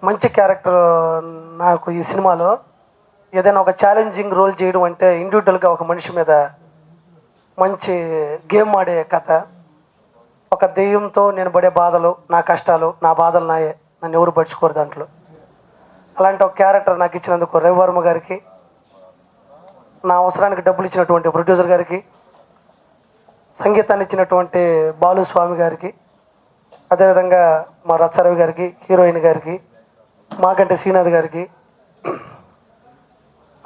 మంచి క్యారెక్టర్ నాకు ఈ సినిమాలో. ఏదైనా ఒక ఛాలెంజింగ్ రోల్ చేయడం అంటే ఇండివిజువల్గా ఒక మనిషి మీద మంచి గేమ్ ఆడే కథ. ఒక దెయ్యంతో నేను పడే బాధలు, నా కష్టాలు, నా బాధలు నాయే, నన్ను ఎవరు పడుచుకోరు దాంట్లో. అలాంటి ఒక క్యారెక్టర్ నాకు ఇచ్చినందుకు రవివర్మ గారికి, నా అవసరానికి డబ్బులు ఇచ్చినటువంటి ప్రొడ్యూసర్ గారికి, సంగీతాన్ని ఇచ్చినటువంటి బాలుస్వామి గారికి, అదేవిధంగా మా రచ్చరవి గారికి, హీరోయిన్ గారికి, మాకంటే శ్రీనాథ్ గారికి,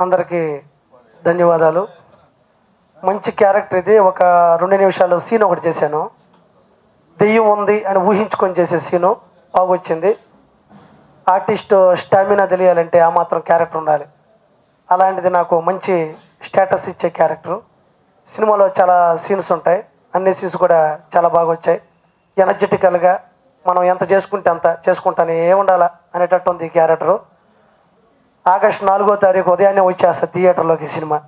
అందరికీ ధన్యవాదాలు. మంచి క్యారెక్టర్ ఇది. ఒక 2 నిమిషాలు సీన్ ఒకటి చేశాను. దెయ్యం ఉంది అని ఊహించుకొని చేసే సీను బాగొచ్చింది. ఆర్టిస్ట్ స్టామినా తెలియాలంటే ఆ మాత్రం క్యారెక్టర్ ఉండాలి. అలాంటిది నాకు మంచి స్టేటస్ ఇచ్చే క్యారెక్టరు. సినిమాలో చాలా సీన్స్ ఉంటాయి, అన్ని సీన్స్ కూడా చాలా బాగా వచ్చాయి. ఎనర్జెటికల్గా మనం ఎంత చేసుకుంటే అంత చేసుకుంటానే ఉండాలా అనేటట్టు ఉంది ఈ క్యారెక్టరు. ఆగస్టు 4వ తారీఖు ఉదయాన్నే వచ్చేస్తా థియేటర్లోకి సినిమా.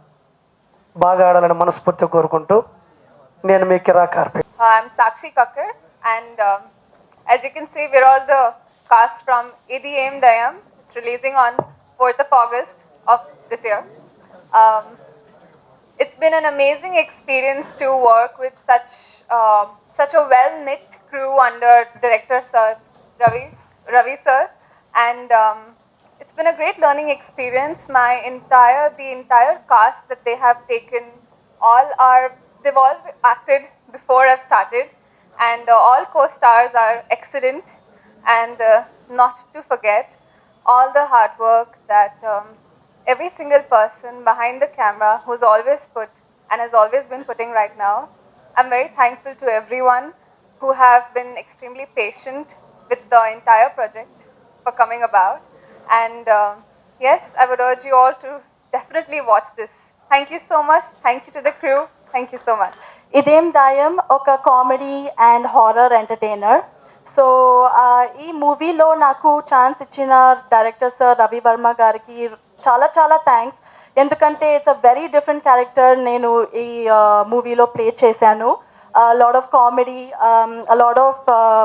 బాగా ఆడాలని మనస్ఫూర్తిగా కోరుకుంటూ నేను మీ కిరా కార్పే. I'm Sakshi Kakkar, and as you can see, we're all the cast from EDM Dayam. It's releasing on 4th of August of this year. It's been an amazing experience to work with such a well-knit crew under director Sir Ravi Sir, and it's been a great learning experience. The entire cast that they have taken, they've all acted before I've started, and all co-stars are excellent, and not to forget all the hard work that every single person behind the camera who's always put and has always been putting right now. I'm very thankful to everyone who have been extremely patient with the entire project for coming about, and yes, I would urge you all to definitely watch this. Thank you so much. Thank you to the crew. Thank you so much. ఇదేం దాయం ఒక comedy and horror entertainer. So ఈ మూవీలో నాకు chance ఇచ్చిన director sir Ravi Varma గారికి చాలా చాలా thanks. ఎందుకంటే it's a very different character నేను ఈ మూవీలో ప్లే చేశాను. Lot of comedy, lot of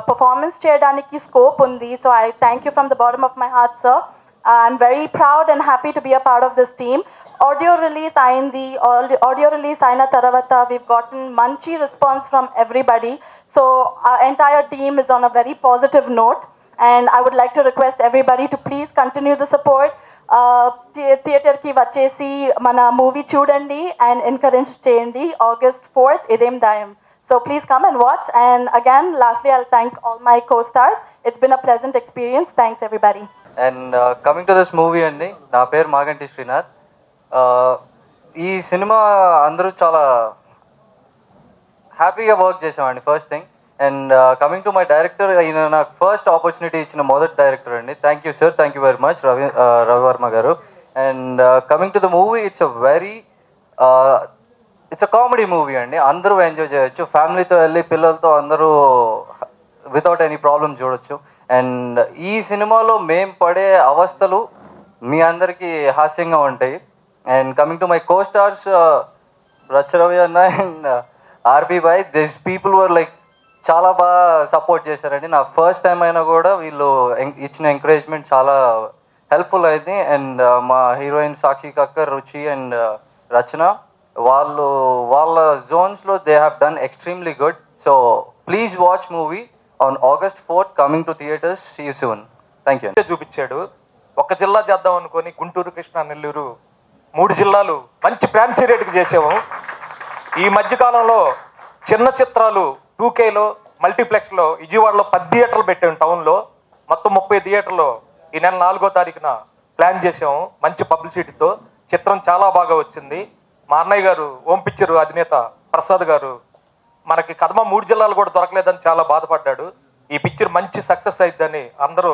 performance చేయడానికి స్కోప్ ఉంది. So I thank you from the bottom of my heart sir. I'm very proud and happy to be a part of this team. Audio release అయిన తర్వాత we've gotten మంచి response from everybody. So our entire team is on a very positive note, and I would like to request everybody to please continue the support. థియేటర్కి వచ్చేసి మన movie చూడండి and encourage చేయండి. August 4th ఇదేం దాయం. So please come and watch, and again lastly I'll thank all my co-stars. It's been a pleasant experience. Thanks everybody. And coming to this movie అండి, నా పేరు మాగంటి శ్రీనాథ్. ఈ సినిమా అందరూ చాలా హ్యాపీగా వర్క్ చేసామండి, first thing. And coming to my director, ఈయన నాకు ఫస్ట్ ఆపర్చునిటీ ఇచ్చిన మొదటి డైరెక్టర్ అండి. Thank you sir, thank you very much Ravi Varma గారు. And coming to the movie, it's a comedy movie అండి. అందరూ ఎంజాయ్ చేయొచ్చు, ఫ్యామిలీతో వెళ్ళి పిల్లలతో అందరూ వితౌట్ ఎనీ ప్రాబ్లమ్ చూడొచ్చు. అండ్ ఈ సినిమాలో మేం పడే అవస్థలు మీ అందరికీ హాస్యంగా ఉంటాయి. And coming to my co stars, Racha Ravi అన్న and RP bye, this people were like చాలా బాగా సపోర్ట్ చేశారండి. నా ఫస్ట్ టైం అయినా కూడా వీళ్ళు ఇచ్చిన ఎంకరేజ్మెంట్ చాలా హెల్ప్ఫుల్ అయింది. అండ్ మా హీరోయిన్ సాక్షి కక్కర్, రుచి అండ్ రచన, వాళ్ళ జోన్స్లో they have done extremely good. So please watch movie on August 4th, coming to theatres. See you soon. Thank you. చూపించాడు. ఒక జిల్లా చేద్దాం అనుకొని గుంటూరు, కృష్ణా, నెల్లూరు 3 జిల్లాలు మంచి ఫ్యాన్సీ రేటుకి చేసాము. ఈ మధ్యకాలంలో చిన్న చిత్రాలు 2Kలో మల్టీప్లెక్స్లో విజయవాడలో 10 థియేటర్లు పెట్టాము. టౌన్లో మొత్తం 30 థియేటర్లో ఈ నెల 4వ తారీఖున ప్లాన్ చేసాము. మంచి పబ్లిసిటీతో చిత్రం చాలా బాగా వచ్చింది. మా అన్నయ్య గారు, ఓం పిక్చర్ అధినేత ప్రసాద్ గారు, మనకి కదమ 3 జిల్లాలు కూడా దొరకలేదని చాలా బాధపడ్డాడు. ఈ పిక్చర్ మంచి సక్సెస్ అయిద్దని అందరూ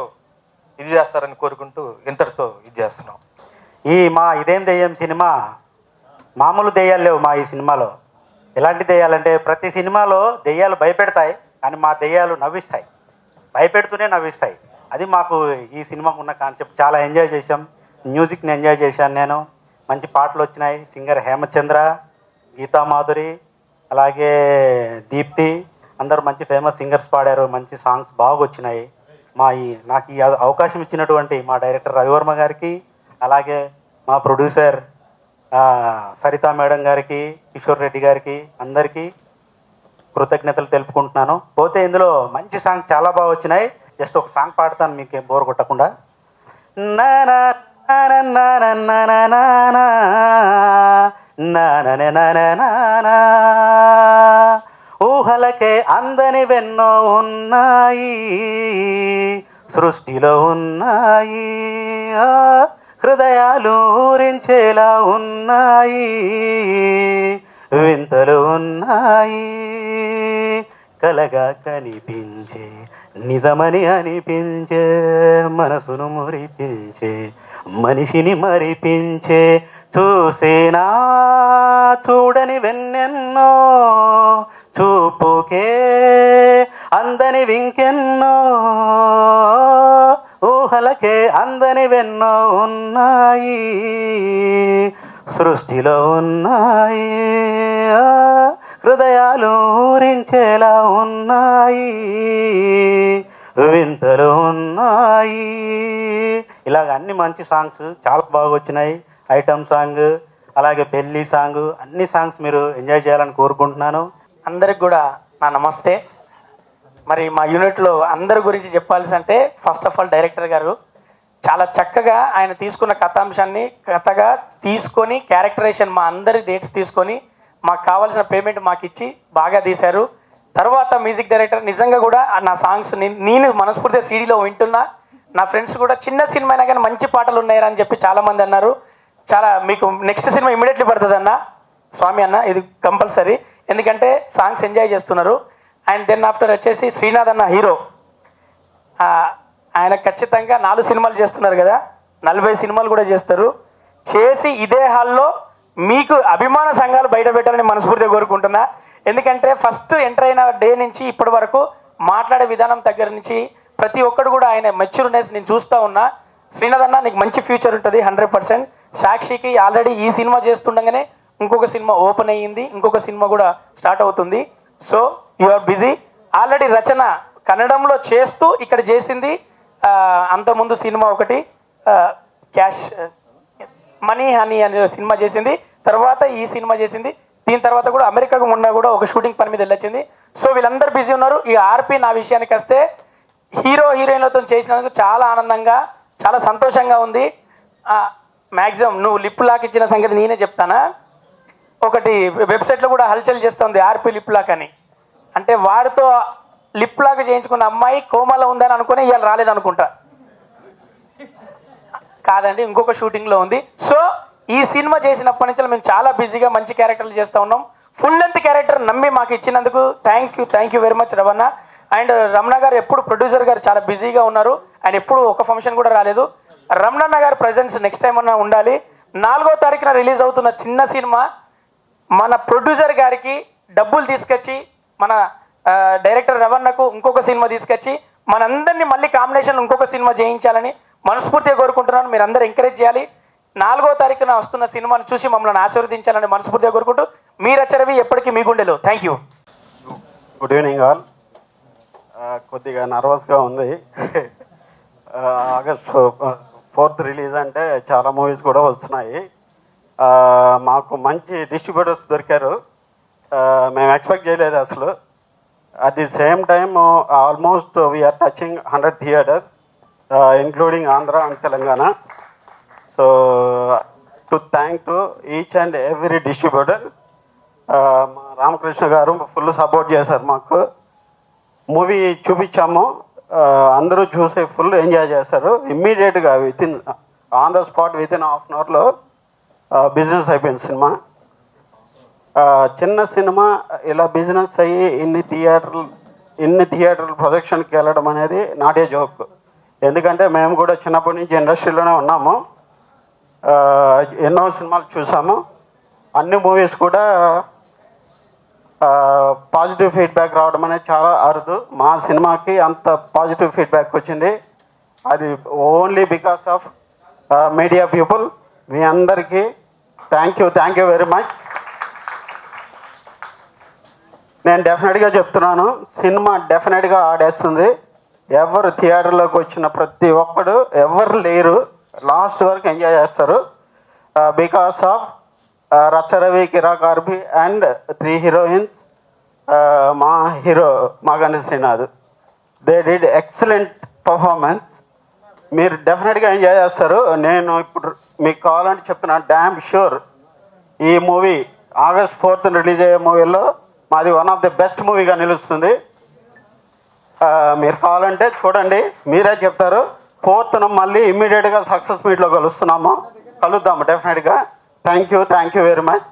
ఇది చేస్తారని కోరుకుంటూ ఇంతటితో ఇది చేస్తున్నాం. ఈ మా ఇదేం దెయ్యం సినిమా మామూలు దెయ్యాలు లేవు. మా ఈ సినిమాలో ఎలాంటి దెయ్యాలంటే, ప్రతి సినిమాలో దెయ్యాలు భయపెడతాయి, కానీ మా దెయ్యాలు నవ్విస్తాయి, భయపెడుతూనే నవ్విస్తాయి. అది మాకు ఈ సినిమాకు ఉన్న కాన్సెప్ట్. చాలా ఎంజాయ్ చేశాం. మ్యూజిక్ని ఎంజాయ్ చేశాను నేను. మంచి పాటలు వచ్చినాయి. సింగర్ హేమచంద్ర, గీతా మాధురి, అలాగే దీప్తి, అందరూ మంచి ఫేమస్ సింగర్స్ పాడారు. మంచి సాంగ్స్ బాగా వచ్చినాయి. నాకు ఈ అవకాశం ఇచ్చినటువంటి మా డైరెక్టర్ రవివర్మ గారికి, అలాగే మా ప్రొడ్యూసర్ సరితా మేడం గారికి, కిషోర్ రెడ్డి గారికి, అందరికీ కృతజ్ఞతలు తెలుపుకుంటున్నాను. పోతే ఇందులో మంచి సాంగ్ చాలా బాగా వచ్చినాయి. జస్ట్ ఒక సాంగ్ పాడతాను మీకేం బోర్ కొట్టకుండా. ఊహలకే అందని వెన్నో ఉన్నాయి, సృష్టిలో ఉన్నాయి, హృదయాలు ఊరించేలా ఉన్నాయి, వింతలు ఉన్నాయి, కలగా కనిపించే నిజమని అనిపించే, మనసును మురిపించే మనిషిని మరిపించే, చూసేనా చూడని వెన్నెన్నో, చూపుకే అందని వింకెన్నో, ఊహలకే అందని వెన్నో ఉన్నాయి, సృష్టిలో ఉన్నాయి, హృదయాలు ఊరించేలా ఉన్నాయి, వింతలు ఉన్నాయి. ఇలాగ అన్ని మంచి సాంగ్స్ చాలా బాగా వచ్చినాయి. ఐటమ్ సాంగ్, అలాగే పెళ్లి సాంగ్, అన్ని సాంగ్స్ మీరు ఎంజాయ్ చేయాలని కోరుకుంటున్నాను. అందరికి కూడా నా నమస్తే. మరి మా యూనిట్లో అందరి గురించి చెప్పాల్సి అంటే ఫస్ట్ ఆఫ్ ఆల్ డైరెక్టర్ గారు చాలా చక్కగా ఆయన తీసుకున్న కథాంశాన్ని కథగా తీసుకొని క్యారెక్టరైజేషన్ మా అందరి డేట్స్ తీసుకొని మాకు కావాల్సిన పేమెంట్ మాకు ఇచ్చి బాగా తీశారు. తర్వాత మ్యూజిక్ డైరెక్టర్ నిజంగా కూడా నా సాంగ్స్ నేను మనస్ఫూర్తిగా సీడీలో వింటున్నా. నా ఫ్రెండ్స్ కూడా చిన్న సినిమా అయినా కానీ మంచి పాటలు ఉన్నాయని చెప్పి చాలామంది అన్నారు. చాలా మీకు నెక్స్ట్ సినిమా ఇమీడియట్లీ పడుతుంది అన్న, స్వామి అన్న, ఇది కంపల్సరీ. ఎందుకంటే సాంగ్స్ ఎంజాయ్ చేస్తున్నారు. అండ్ దెన్ ఆఫ్టర్ వచ్చేసి శ్రీనాథ్ అన్న హీరో, ఆయన ఖచ్చితంగా 4 సినిమాలు చేస్తున్నారు కదా, 40 సినిమాలు కూడా చేస్తారు. చేసి ఇదే హాల్లో మీకు అభిమాన సంఘాలు బయట పెట్టాలని మనస్ఫూర్తిగా కోరుకుంటున్నా. ఎందుకంటే ఫస్ట్ ఎంటర్ అయిన డే నుంచి ఇప్పటి వరకు మాట్లాడే విధానం దగ్గర నుంచి ప్రతి ఒక్కడు కూడా ఆయన మెచ్యూర్నెస్ నేను చూస్తూ ఉన్నా. శ్రీనాథ్ అన్న నీకు మంచి ఫ్యూచర్ ఉంటుంది 100%. సాక్షికి ఆల్రెడీ ఈ సినిమా చేస్తుండగానే ఇంకొక సినిమా ఓపెన్ అయ్యింది, ఇంకొక సినిమా కూడా స్టార్ట్ అవుతుంది. So you are busy. Already Rachana కన్నడంలో చేస్తూ ఇక్కడ చేసింది. అంతకుముందు సినిమా ఒకటి క్యాష్ మనీ హనీ అనే సినిమా చేసింది, తర్వాత ఈ సినిమా చేసింది. దీని తర్వాత కూడా అమెరికాకు మొన్న కూడా ఒక షూటింగ్ పని మీద వెళ్ళొచ్చింది. సో వీళ్ళందరూ బిజీ ఉన్నారు. ఈ ఆర్పి నా విషయానికి వస్తే హీరో హీరోయిన్లతో చేసినందుకు చాలా ఆనందంగా చాలా సంతోషంగా ఉంది. మ్యాక్సిమం నువ్వు లిప్ లాక్ ఇచ్చిన సంగతి నేనే చెప్తానా. ఒకటి వెబ్సైట్లో కూడా హల్చల్ చేస్తుంది ఆర్పి లిప్ లాక్ అని. అంటే వారితో లిప్ లాక్ చేయించుకున్న అమ్మాయి కోమాలో ఉందని అనుకుని ఇవాళ రాలేదనుకుంటా. కాదండి, ఇంకొక షూటింగ్లో ఉంది. సో ఈ సినిమా చేసినప్పటి నుంచి మేము చాలా బిజీగా మంచి క్యారెక్టర్లు చేస్తూ ఉన్నాం. ఫుల్ లెంత్ క్యారెక్టర్ నమ్మి మాకు ఇచ్చినందుకు thank you very much Ramana. And Ramana గారు ఎప్పుడు ప్రొడ్యూసర్ గారు చాలా బిజీగా ఉన్నారు. ఆయన ఎప్పుడు ఒక ఫంక్షన్ కూడా రాలేదు. రమణన్న గారి ప్రెజెన్స్ నెక్స్ట్ టైం అన్నా ఉండాలి. 4వ తారీఖున రిలీజ్ అవుతున్న చిన్న సినిమా మన ప్రొడ్యూసర్ గారికి డబ్బులు తీసుకొచ్చి మన డైరెక్టర్ రమణకు ఇంకొక సినిమా తీసుకొచ్చి మనందరినీ మళ్ళీ కాంబినేషన్ ఇంకొక సినిమా చేయించాలని మనస్ఫూర్తిగా కోరుకుంటున్నాను. మీరు అందరూ ఎంకరేజ్ చేయాలి. 4వ తారీఖున వస్తున్న సినిమాను చూసి మమ్మల్ని ఆశీర్వదించాలని మనస్ఫూర్తిగా కోరుకుంటూ మీ రచరవి ఎప్పటికీ మీ గుండెలో. Thank you. Good evening all. కొద్దిగా నర్వస్గా ఉంది. ఆగస్ట్ 4th రిలీజ్ అంటే చాలా మూవీస్ కూడా వస్తున్నాయి. మాకు మంచి డిస్ట్రిబ్యూటర్స్ దొరికారు. మేము ఎక్స్పెక్ట్ చేయలేదు అసలు. At the same time almost we are touching 100 theatres including Andhra and Telangana. So to thank to each and every distributor. మా రామకృష్ణ గారు ఫుల్ సపోర్ట్ చేశారు మాకు. మూవీ చూపించాము, అందరూ చూసి ఫుల్ ఎంజాయ్ చేశారు. ఇమ్మీడియట్గా on the spot within half an అవర్లో బిజినెస్ అయిపోయింది సినిమా. చిన్న సినిమా ఇలా బిజినెస్ అయ్యి ఇన్ని థియేటర్లు ప్రొజెక్షన్కి వెళ్ళడం అనేది నాట్ ఏ జోక్. ఎందుకంటే మేము కూడా చిన్నప్పటి నుంచి ఇండస్ట్రీలోనే ఉన్నాము, ఎన్నో సినిమాలు చూసాము. అన్ని మూవీస్ కూడా పాజిటివ్ ఫీడ్బ్యాక్ రావడం అనేది చాలా అరుదు. మా సినిమాకి అంత పాజిటివ్ ఫీడ్బ్యాక్ వచ్చింది. అది only because of media people. మీ అందరికీ థ్యాంక్ యూ వెరీ మచ్. నేను డెఫినెట్గా చెప్తున్నాను, సినిమా డెఫినెట్గా ఆడేస్తుంది. ఎవరు థియేటర్లోకి వచ్చిన ప్రతి ఒక్కడు ఎవరు లేరు, లాస్ట్ వరకు ఎంజాయ్ చేస్తారు. Because of Racha Ravi, Kiraak RP and 3 heroines, మా hero Maganti Srinath. They did excellent performance. మీరు డెఫినెట్గా ఎంజాయ్ చేస్తారు. నేను ఇప్పుడు మీకు కావాలంటే చెప్తున్నా, డ్యామ్ షూర్ ఈ మూవీ August 4th రిలీజ్ అయ్యే మూవీలో మాది వన్ ఆఫ్ ది బెస్ట్ మూవీగా నిలుస్తుంది. మీరు కావాలంటే చూడండి, మీరే చెప్తారు. 4th మళ్ళీ ఇమ్మీడియట్గా సక్సెస్ మీట్లో కలుద్దాము డెఫినెట్గా. Thank you very much.